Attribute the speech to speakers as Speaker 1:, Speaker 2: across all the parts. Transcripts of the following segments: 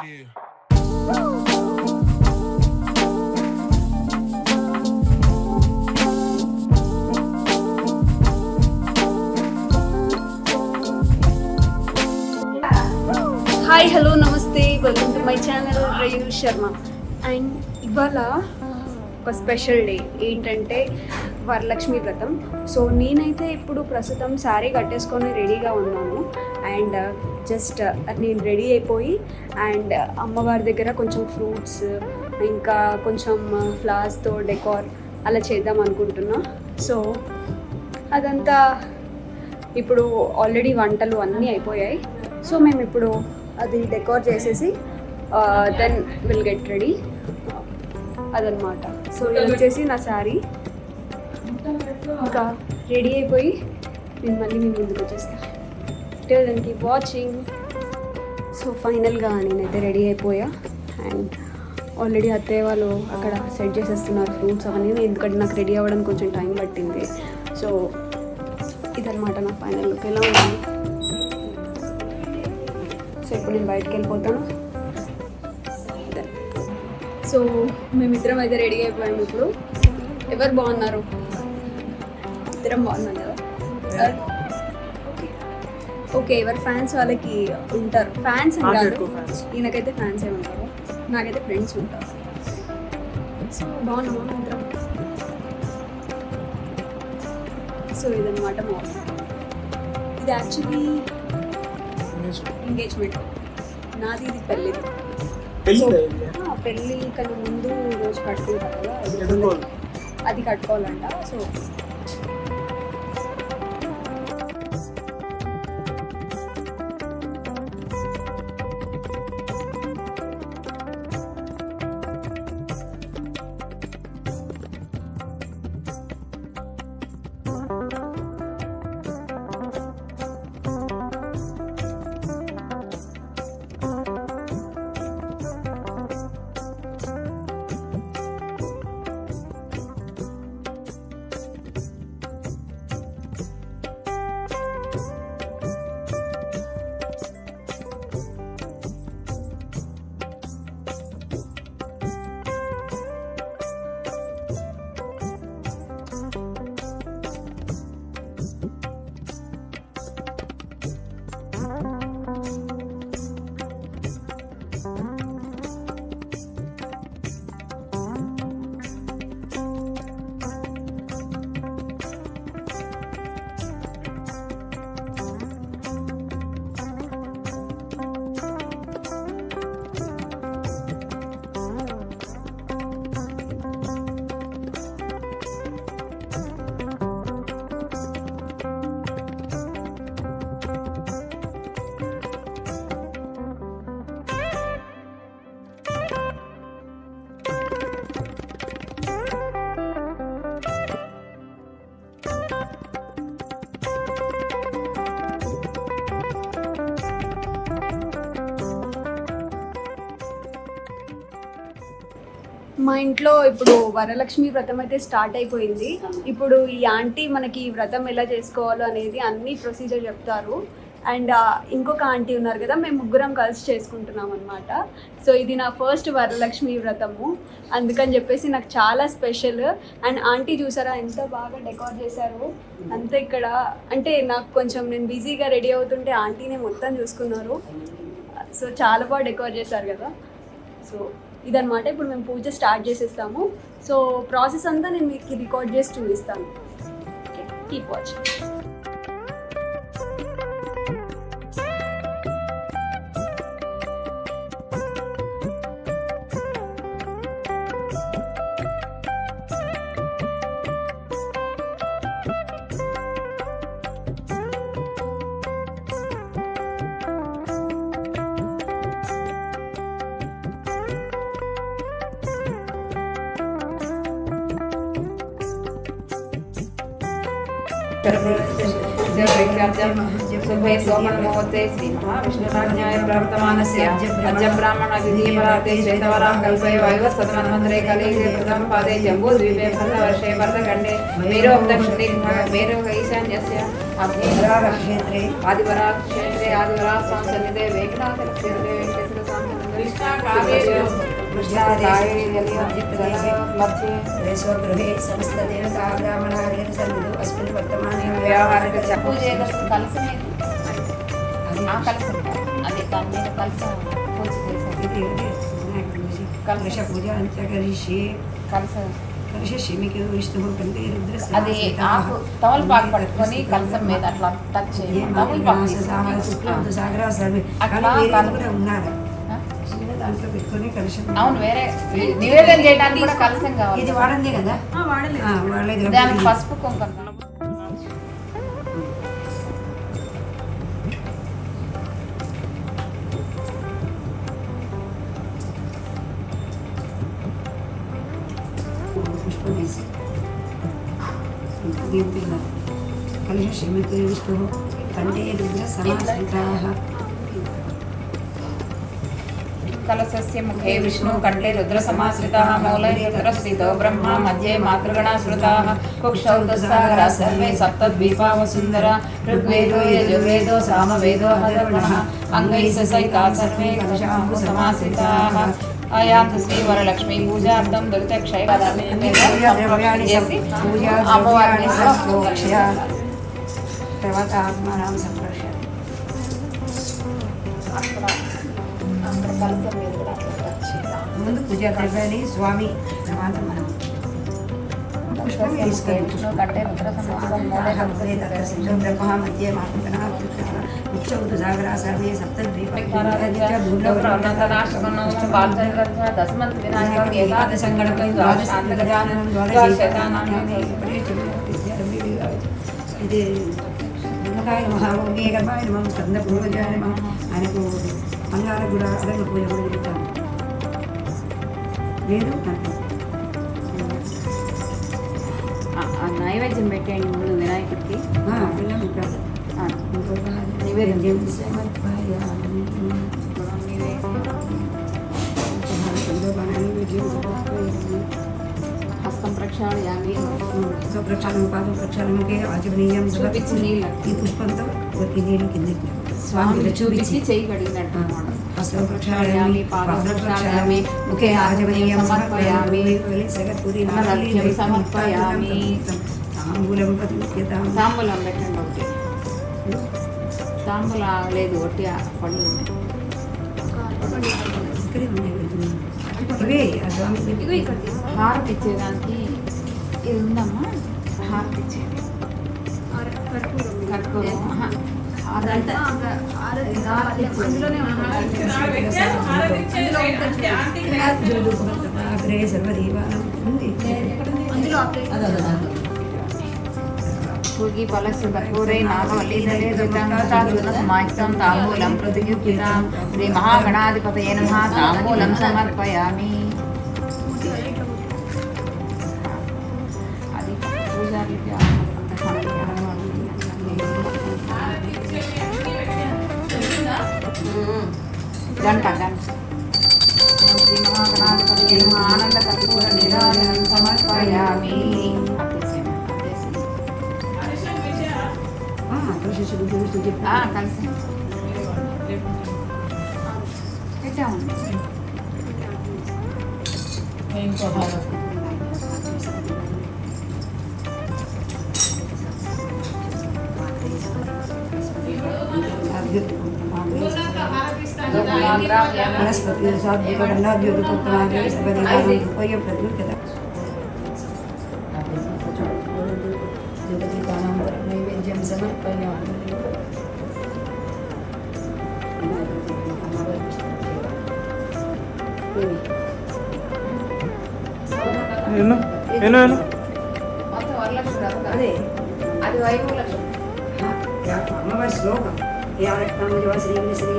Speaker 1: Hi hello నమస్తే, welcome to my channel Rahul Sharma. And ఇవాళ ఒక స్పెషల్ డే ఏంటంటే వరలక్ష్మి వ్రతం. సో నేనైతే ఇప్పుడు ప్రస్తుతం శారీ కట్టేసుకొని రెడీగా ఉన్నాను. అండ్ జస్ట్ నేను రెడీ అయిపోయి అండ్ అమ్మవారి దగ్గర కొంచెం ఫ్రూట్స్ ఇంకా కొంచెం ఫ్లవర్స్తో డెకార్ అలా చేద్దాం అనుకుంటున్నా. సో అదంతా ఇప్పుడు ఆల్రెడీ వంటలు అన్నీ అయిపోయాయి. సో మేము ఇప్పుడు అది డెకార్ చేసేసి దెన్ విల్ గెట్ రెడీ అదనమాట. సో ఇది వచ్చేసి నా శారీ. ఇంకా రెడీ అయిపోయి నేను మళ్ళీ మీ ముందుకు వచ్చేస్తాను. Till then keep watching. So ఫైనల్గా నేనైతే రెడీ అయిపోయా. అండ్ ఆల్రెడీ అత్తయ్య వాళ్ళు అక్కడ సెట్ చేసేస్తున్నారు ఫ్రూట్స్ అవన్నీ, ఎందుకంటే నాకు రెడీ అవ్వడానికి కొంచెం టైం పట్టింది. సో ఇదనమాట నా ఫైనల్ లుక్. ఎలా ఉంది? సో ఇప్పుడు నేను బయటకు వెళ్ళిపోతాను. సో మేమిద్దరం అయితే రెడీ అయిపోయాము. ఇప్పుడు ఎవరు బాగున్నారు? ఇద్దరం బాగున్నాం కదా. ఓకే, ఎవరి ఫ్యాన్స్ వాళ్ళకి ఉంటారు. ఫ్యాన్స్ అంటారు, ఈయనకైతే ఫ్యాన్స్ ఏ ఉంటారు, నాకైతే ఫ్రెండ్స్ ఉంటారు. సో బాగున్నామా ఇద్దరం? సో ఇదన్నమాట మా ఇది యాక్చువల్లీ ఎంగేజ్మెంట్ నాది, ఇది పెళ్ళిది. పెళ్ళి కన్నా ముందు రోజు కట్టుకుంటారు కదా, అది కట్టుకోవాలంట. సో మా ఇంట్లో ఇప్పుడు వరలక్ష్మి వ్రతం అయితే స్టార్ట్ అయిపోయింది. ఇప్పుడు ఈ ఆంటీ మనకి వ్రతం ఎలా చేసుకోవాలో అనేది అన్ని ప్రొసీజర్ చెప్తారు. అండ్ ఇంకొక ఆంటీ ఉన్నారు కదా, మేము ముగ్గురం కలిసి చేసుకుంటున్నాం అనమాట. సో ఇది నా ఫస్ట్ వరలక్ష్మి వ్రతము, అందుకని చెప్పేసి నాకు చాలా స్పెషల్. అండ్ ఆంటీ చూసారా ఎంత బాగా డెకార్ చేశారు అంతే. ఇక్కడ అంటే నాకు కొంచెం నేను బిజీగా రెడీ అవుతుంటే ఆంటీనే మొత్తం చూసుకున్నారు. సో చాలా బాగా డెకార్ చేశారు కదా. సో ఇదనమాట. ఇప్పుడు మేము పూజ స్టార్ట్ చేసేస్తాము. సో ప్రాసెస్ అంతా నేను మీకు రికార్డ్ చేసి చూపిస్తాను. Okay, keep watching.
Speaker 2: शुभे सोमन्मुहूर्ते श्री महाविष्णुराज्ञाय प्राप्तमानस्य अद्य ब्राह्मण द्वितीयपरार्थे श्वेतवराह कल्पे वायुवस्तमन्वन्तरे कलियुगे प्रथम पादे जम्बूद्वीपे भरतवर्षे भरतखण्डे मेरोः दक्षिणे मेरोः ईशान्यस्य आदिवराहक्षेत्रे आदिवराहसंसन्निधे वेङ्कटाचलक्षेत्रे वेङ्कटेश्वरस्वामी मध्य
Speaker 3: स्वगृहे समस्तदेवता ब्राह्मणादीन सन्निधौ अस्मिन् वर्तमाने
Speaker 2: వ్యవహారిక
Speaker 4: పూజ కలిసి అదే దాని మీద కలిసి పూజ చేశారు
Speaker 3: कलश पूजा करिष्ये
Speaker 4: కలిసి
Speaker 3: కలశమికి విష్ణువు కంటే రుద్ర
Speaker 4: అది ఆకు తమలపాకు పట్టుకొని కలసం మీద అట్లా టచ్ చేయాలి తమలపాకు తీసుకోవాలి. అట్లా
Speaker 3: ఉన్నారు దాంట్లో పెట్టుకొని కలశం
Speaker 4: అవును వేరే నివేదన చేయడానికి కూడా కలసం కావాలి
Speaker 3: ఇది వాడందే కదా వాడలేదు
Speaker 4: దానికి పసుపు కుంకుమ
Speaker 3: पुष्प వేసి कलशमिति विष्णुः कंठे रुद्र समाश्रिताः
Speaker 2: कलशस्य मुखे विष्णु कंठे रुद्र समाश्रिताः मूले रुद्र स्थितो ब्रह्मा मध्ये मातृगणा श्रुताः कुक्षौ दुस्सागरा सर्वे सप्तद्वीपा वसुन्धरा ऋग्वेदो यजुर्वेदो सामवेदो अथर्वणः अंगैः सहिता सर्वे कलशाम्बु समाश्रिताः आयातु श्री वरलक्ष्मी पूजार्थं दुरितक्षय చేసి అమ్మవారిని
Speaker 3: తర్వాత ఆత్మానం సంప్రక్ష
Speaker 4: అక్కడ కలసం మీద కూడా అట్లా టచ్ చేయాలి.
Speaker 3: ముందు పూజ ద్రవ్యాన్ని స్వామి తర్వాత మనం పుష్పం తీసుకొని
Speaker 4: విష్ణు కంటే రుద్ర సమాసం మూలే
Speaker 3: ब्रह्मा मध्ये मातृगणा मुख्यौतु सागरा सर्वे सप्तद्वीपा
Speaker 2: दशमंत विनायकं एकादशङ्गणकं द्वादशान्तगजाननं
Speaker 3: ఇది నిమ్మకాయ మహాభోగి గర్భాయ నమః స్కంద పూర్వజాయ నమః ఆయనకు బంగారు కూడా అదన పూజ కూడా చేస్తాము లేదు
Speaker 2: నైవేద్యం పెట్టేయండి ముందు వినాయకుడికి
Speaker 3: నివేద్యం
Speaker 2: హస్తం ప్రక్షాళయామి
Speaker 3: ప్రక్షాళన పాదం ప్రక్షాళనకే ఆచమనీయం
Speaker 2: చూపించి నీళ్ళు
Speaker 3: ఈ పుష్పంతో ఒక నీళ్ళు కిందకి
Speaker 2: స్వామికి చూపించి చేయి కడిగినట్టు అన్నమాట.
Speaker 3: హస్తం ప్రక్షాళయామి పాదం ప్రక్షాళయామి ముఖే ఆచమనీయం సమర్పయామి సగత్పురి
Speaker 2: నరల్యం సమర్పయామి.
Speaker 3: తాంబూలం ప్రతిముఖ్యతాం
Speaker 2: తాంబూలం పెట్టండి ఒకటి తాంబూలం లేదు ఒకటి పళ్ళు ఉన్నాయి.
Speaker 3: ఇక్కడే ఉన్నాయి ఇవే ఆ స్వామి
Speaker 1: ఇగో ఇక్కడ తీసుకో.
Speaker 2: హారతి ఇచ్చేదానికి ఇది ఉందమ్మా హారతి ఇచ్చేది
Speaker 1: కర్పూరం.
Speaker 2: కర్పూరం ఆహా.
Speaker 1: అదంతా అందులోనే
Speaker 3: అగ్రే సర్వదేవానం ఉంది
Speaker 1: అందులో
Speaker 2: భూగి ఫలస్సు కర్పూరే నాగవల్లీధరే సమాహితం తాంబూలం పృథివ్యుక్తితాం శ్రీ మహాగణాధిపతయే నమః తాంబూలం సమర్పయామి. అది పూజారికి గంట గంట శ్రీ మహాగణాధిపతయే నమః ఆనంద కర్పూర నీరాజనం సమర్పయామి. కలిసి పెట్టాము
Speaker 3: వనస్పతి సాధ్యపడండి సర్వదేవానం ప్రతిముఖ్యత నైవేద్యం సమర్పయామి.
Speaker 2: మొత్తం వరలక్ష్మి రథం
Speaker 3: అదే
Speaker 2: అది వైభవలక్ష్మి
Speaker 3: అమ్మవారి శ్లోకం యారక్తాంజవ శ్రీ శ్రీ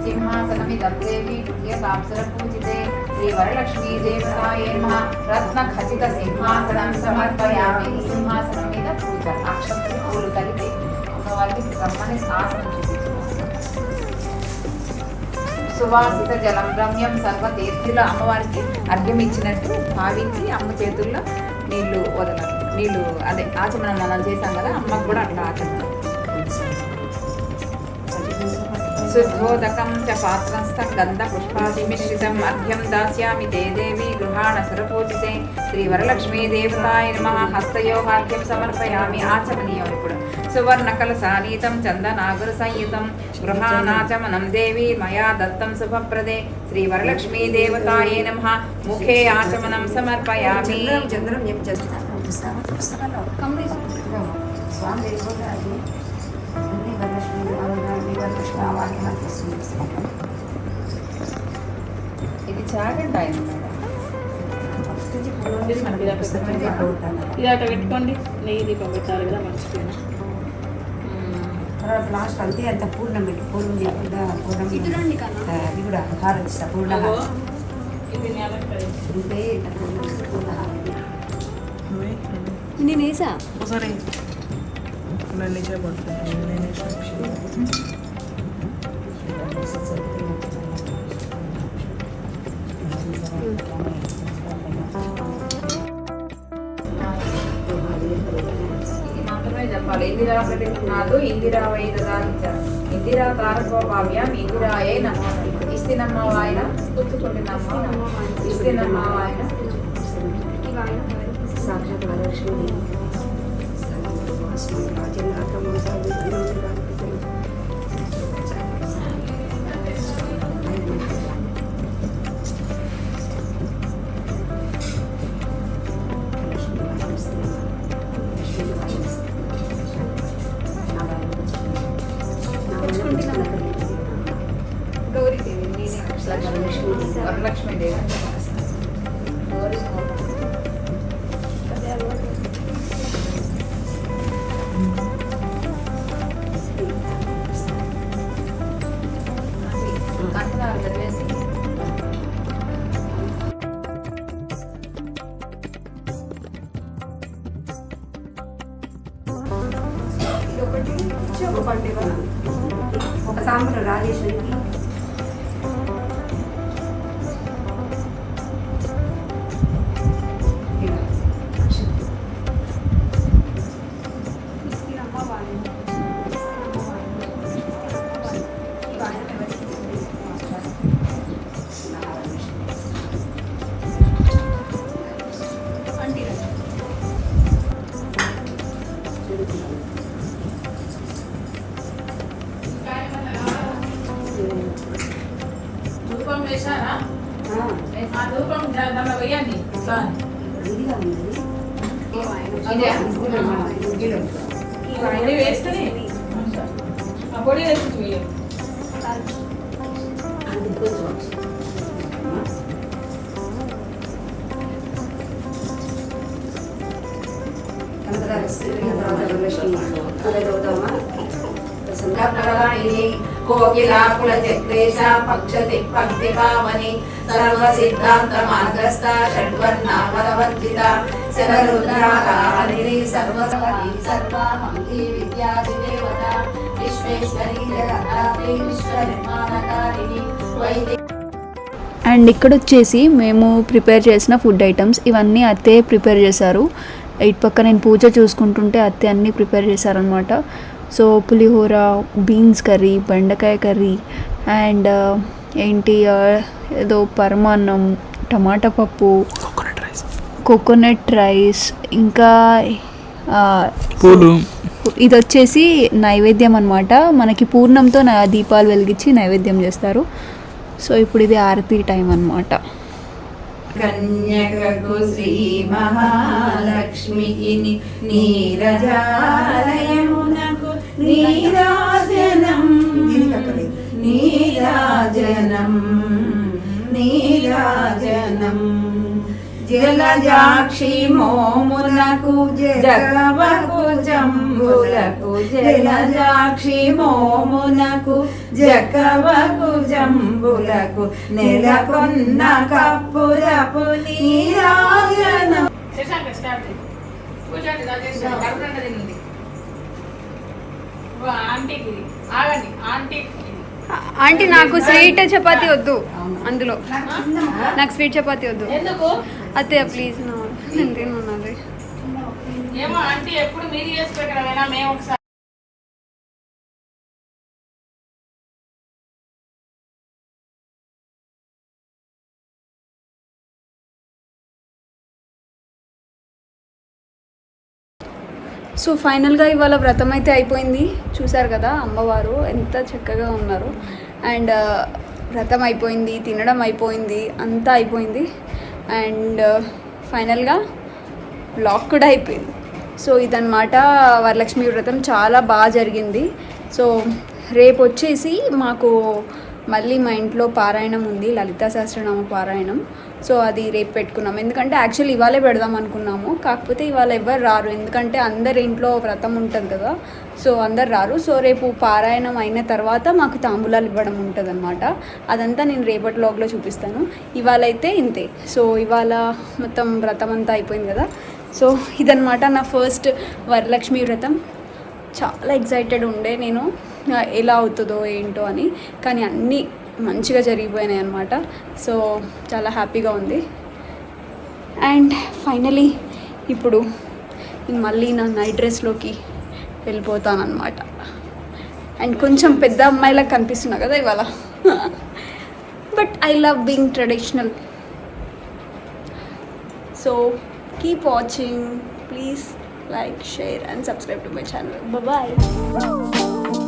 Speaker 2: సింహాసనమిదం దేవి పుణ్యసాంసర పూజితే శ్రీ వరలక్ష్మీ దేవతాయే నమః రత్న ఖచిత సింహాసనం సమర్పయామి. సింహాసనం మీద పూజ అక్షంతలు పూలు కలిపి అమ్మవారికి రమ్మని ఆసనం చూపించారు. సువాసిత జలం రమ్యం సర్వతీర్థుల అమ్మవారికి అర్ఘ్యం ఇచ్చినట్టు భావించి అమ్మ చేతుల్లో నీళ్లు వదలాలి. నీళ్లు అదే ఆచమనం మనం చేసాం కదా, అమ్మకు కూడా అట్లా ఆచమనం. శుద్ధోదకం చ పాత్రస్థం గంధ పుష్పాదిమిశ్రితం అర్ఘ్యం దాస్యామి తే దేవి గృహాణ సురపూజితే శ్రీ వరలక్ష్మీ దేవతాయ నమః. హస్తయోహార్ఘ్యం సమర్పయామి. ఆచమనీయం ఇప్పుడు. సువర్ణ కలశానీతం చందనాగుర సంయుతం గృహానాచమనం దేవి మయా దత్తం శుభప్రదే శ్రీ వరలక్ష్మీ దేవతాయ నమః. ముఖే ఆచమనం సమర్పయామి.
Speaker 3: చంద్రం ఏం చేస్తాను పుస్తకంలో స్వామి వెళ్ళిపోతారు. అన్ని వరలక్ష్మి వరలక్ష్మి వాక్యం
Speaker 2: ఇది చాగండి ఆయన
Speaker 5: ఇది అట్లా పెట్టుకోండి. నెయ్యి దీపం పెట్టాలి కదా, మర్చిపోయినా.
Speaker 3: తర్వాత లాస్ట్ అంతే అంత పూర్ణం పెట్టి పూర్ణం చేయకుండా పూర్ణం
Speaker 1: ఇటురండి కన్నా.
Speaker 3: అది కూడా హారం ఇస్తా పూర్ణహారం
Speaker 5: ఇది నేలపై.
Speaker 3: అంటే పూర్ణహారం
Speaker 1: నేను వేసా.
Speaker 5: ఒకసారి నన్ను చేయబడుతుంది. నేను
Speaker 2: ఇది మాత్రమే చెప్పాలి. ఇందిరా ప్రతిష్ఠాదు ఇందిరా వైదదాలించారు. ఇందిరా తారకోపావ్యం ఇందిరాయే నమః. ఇస్తినమ్మ వాయన పుచ్చుకుంటున్నమ్మ ఇస్తినమ్మ వాయన
Speaker 3: సాక్షాత్ వరలక్ష్మి
Speaker 1: గౌరీదేవి నేనే.
Speaker 2: వరలక్ష్మీ దేవి. కంటనాలు చదివేసి
Speaker 3: ఒకటి ఒక పండుగ ఒక సాంబార్ రాజేశ్వరికి
Speaker 5: ధూపం వేసారా? ఆ ధూపం దాంట్లో వేయండి.
Speaker 3: ఇదిగా ఉంది
Speaker 2: ఇదే
Speaker 5: ఇది వేసుకుని ఆ పొడి వేసి వేయండి.
Speaker 3: అది కొంచెం
Speaker 2: కోకిలాకుల చక్రేశ పక్షతి భక్తి పావని సర్వ సిద్ధాంత మార్గస్థ షడ్వర్ణావరవర్జిత శరరుద్రాకారిణి సర్వసవని సర్వాహంతి విద్యాదిదేవత విశ్వేశ్వరి జగద్ధాత్రి విశ్వనిర్మాణకారిణి వైదిక.
Speaker 1: అండ్ ఇక్కడ వచ్చేసి మేము ప్రిపేర్ చేసిన ఫుడ్ ఐటమ్స్ ఇవన్నీ అత్తే ప్రిపేర్ చేశారు. ఇటు పక్క నేను పూజ చూసుకుంటుంటే అత్తే అన్నీ ప్రిపేర్ చేశారనమాట. సో పులిహోర, బీన్స్ కర్రీ, బెండకాయ కర్రీ అండ్ ఏంటి ఏదో పరమాన్నం, టమాటా పప్పు, కోకోనట్ రైస్, ఇంకా ఇది వచ్చేసి నైవేద్యం అనమాట. మనకి పూర్ణంతో దీపాలు వెలిగించి నైవేద్యం చేస్తారు. సో ఇప్పుడు ఇది ఆరతి టైం అన్నమాట.
Speaker 2: కన్యకకు శ్రీ మహాలక్ష్మికి నీరజాలయమునకు నీరాజనం నీరాజనం నీరాజనం జలజాక్షి మోమునకు జగవకు జంబులకు జలజాక్షి మోమునకు జగవకు జంబులకు నెలకొన్న కప్పురపు నీరాజనం.
Speaker 5: శశాంక స్టార్ట్ చేయి. కూర్చోండి రాజేష్ గారు. కడుపునంట తినండి. ఆంటీకి ఇది. ఆగండి. ఆంటీకి ఇది.
Speaker 1: ఆంటీ నాకు స్వీట్ చపాతీ వద్దు అందులో, నాకు స్వీట్ చపాతీ వద్దు.
Speaker 5: ఎందుకు
Speaker 1: అత్తయ్య ప్లీజ్ నా నేను తిన్నాను.
Speaker 5: ఏమో ఆంటీ ఎప్పుడు మీరు చేసి పెట్టడమేనా మేము ఒకసారి
Speaker 1: సో ఫైనల్గా ఇవాళ వ్రతం అయితే అయిపోయింది. చూసారు కదా అమ్మవారు ఎంత చక్కగా ఉన్నారు. అండ్ వ్రతం అయిపోయింది, తినడం అయిపోయింది, అంతా అయిపోయింది. అండ్ ఫైనల్గా బ్లాగ్ కూడా అయిపోయింది. సో ఇదన్నమాట వరలక్ష్మి వ్రతం చాలా బాగా జరిగింది. సో రేపు వచ్చేసి మాకు మళ్ళీ మా ఇంట్లో పారాయణం ఉంది, లలితా సహస్రనామ పారాయణం. సో అది రేపు పెట్టుకున్నాం. ఎందుకంటే యాక్చువల్లీ ఇవాళే పెడదాం అనుకున్నాము, కాకపోతే ఇవాళ ఎవ్వరు రారు, ఎందుకంటే అందరి ఇంట్లో వ్రతం ఉంటుంది కదా, సో అందరు రారు. సో రేపు పారాయణం అయిన తర్వాత మాకు తాంబూలాలు ఇవ్వడం ఉంటుంది అనమాట. అదంతా నేను రేపటి వ్లాగ్లో చూపిస్తాను. ఇవాళ అయితే ఇంతే. సో ఇవాళ మొత్తం వ్రతం అంతా అయిపోయింది కదా. సో ఇదన్నమాట నా ఫస్ట్ వరలక్ష్మి వ్రతం. చాలా ఎక్సైటెడ్ ఉండే నేను ఎలా అవుతుందో ఏంటో అని, కానీ అన్నీ మంచిగా జరిగిపోయినాయి అనమాట. సో చాలా హ్యాపీగా ఉంది. అండ్ ఫైనలీ ఇప్పుడు నేను మళ్ళీ నా నైట్ డ్రెస్లోకి వెళ్ళిపోతానమాట. అండ్ కొంచెం పెద్ద అమ్మాయిలా కనిపిస్తున్నా కదా ఇవాళ, but I love being traditional. So keep watching, please like, share and subscribe to my channel. Bye bye.